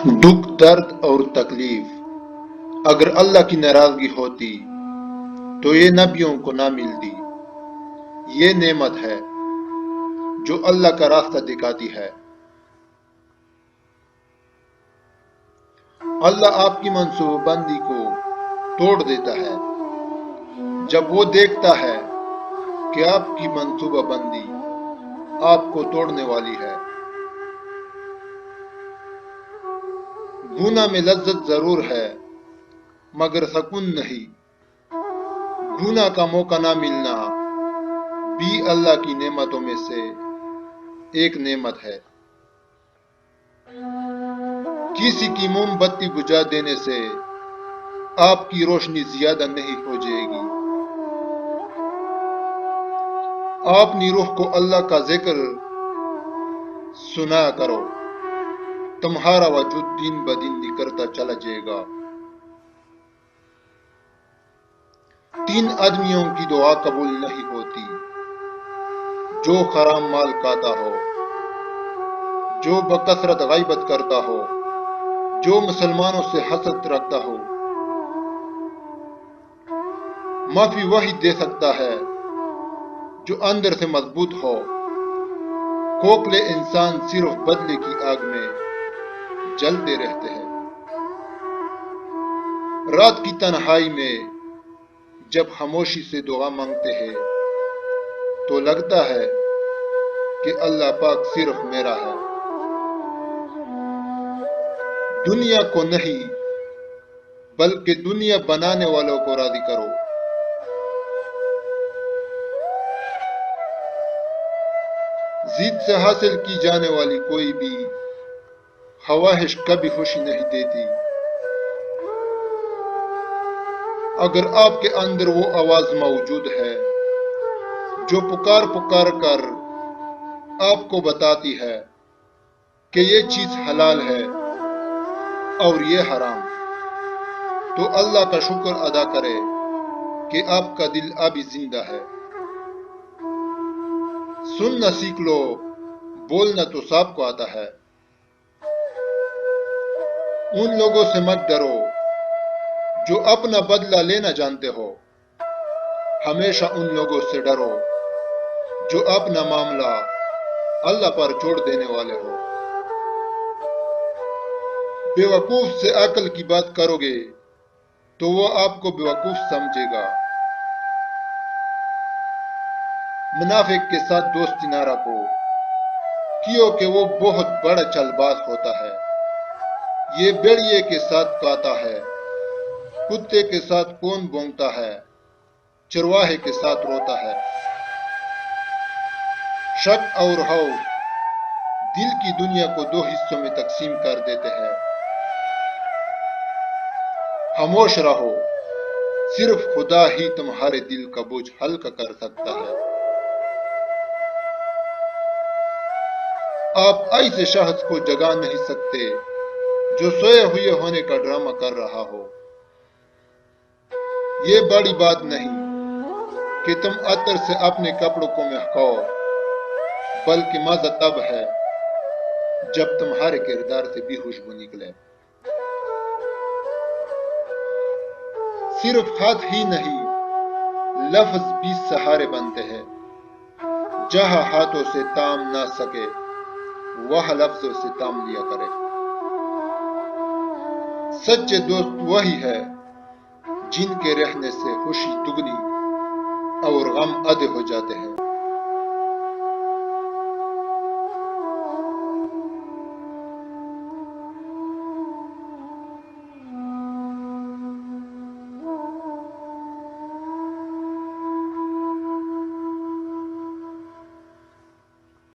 दुख, दर्द और तकलीफ अगर अल्लाह की नाराजगी होती तो ये नबियों को ना मिलती। ये नेमत है जो अल्लाह का रास्ता दिखाती है। अल्लाह आपकी मंसूबाबंदी को तोड़ देता है जब वो देखता है कि आपकी मंसूबाबंदी आपको तोड़ने वाली है। गुनाह में लज्जत जरूर है मगर सुकून नहीं। गुनाह का मौका ना मिलना भी अल्लाह की नेमतों में से एक नेमत है। किसी की मोमबत्ती बुझा देने से आपकी रोशनी ज्यादा नहीं हो जाएगी। अपनी रूह को अल्लाह का जिक्र सुना करो, तुम्हारा वजूद दिन ब दिन निकलता चला जाएगा। 3 आदमियों की दुआ कबूल नहीं होती, जो हराम माल खाता हो, जो बकसरत गैबत करता हो, जो मुसलमानों से हसद रखता हो। माफी वही दे सकता है जो अंदर से मजबूत हो। खोखले इंसान सिर्फ बदले की आग में जलते रहते हैं। रात की तन्हाई में जब खामोशी से दुआ मांगते हैं तो लगता है कि अल्लाह पाक सिर्फ मेरा है। दुनिया को नहीं बल्कि दुनिया बनाने वालों को राजी करो। जिद से हासिल की जाने वाली कोई भी ख्वाहिश कभी खुशी नहीं देती। अगर आपके अंदर वो आवाज मौजूद है जो पुकार पुकार कर आपको बताती है कि ये चीज हलाल है और ये हराम, तो अल्लाह का शुक्र अदा करे कि आपका दिल अभी जिंदा है। सुनना सीख लो, बोलना तो सबको आता है। उन लोगों से मत डरो जो अपना बदला लेना जानते हो। हमेशा उन लोगों से डरो जो अपना मामला अल्लाह पर छोड़ देने वाले हो। बेवकूफ से अक्ल की बात करोगे तो वो आपको बेवकूफ समझेगा। मुनाफिक के साथ दोस्ती ना रखो, क्योंकि वो बहुत बड़ा चालबाज होता है। ये भेड़िए के साथ गाता है, कुत्ते के साथ कौन भौंकता है, चरवाहे के साथ रोता है। शक और खौफ दिल की दुनिया को 2 हिस्सों में तकसीम कर देते हैं। खामोश रहो, सिर्फ खुदा ही तुम्हारे दिल का बोझ हल्का कर सकता है। आप ऐसे शख्स को जगा नहीं सकते जो सोए हुए होने का ड्रामा कर रहा हो। ये बड़ी बात नहीं कि तुम अतर से अपने कपड़ों को महकाओ, बल्कि मजा तब है जब तुम्हारे किरदार से भी खुशबू निकले। सिर्फ हाथ ही नहीं, लफ्ज भी सहारे बनते हैं। जहां हाथों से ताम ना सके वह लफ्जों से ताम लिया करे। सच्चे दोस्त वही है जिनके रहने से खुशी दुगनी और गम आधे हो जाते हैं।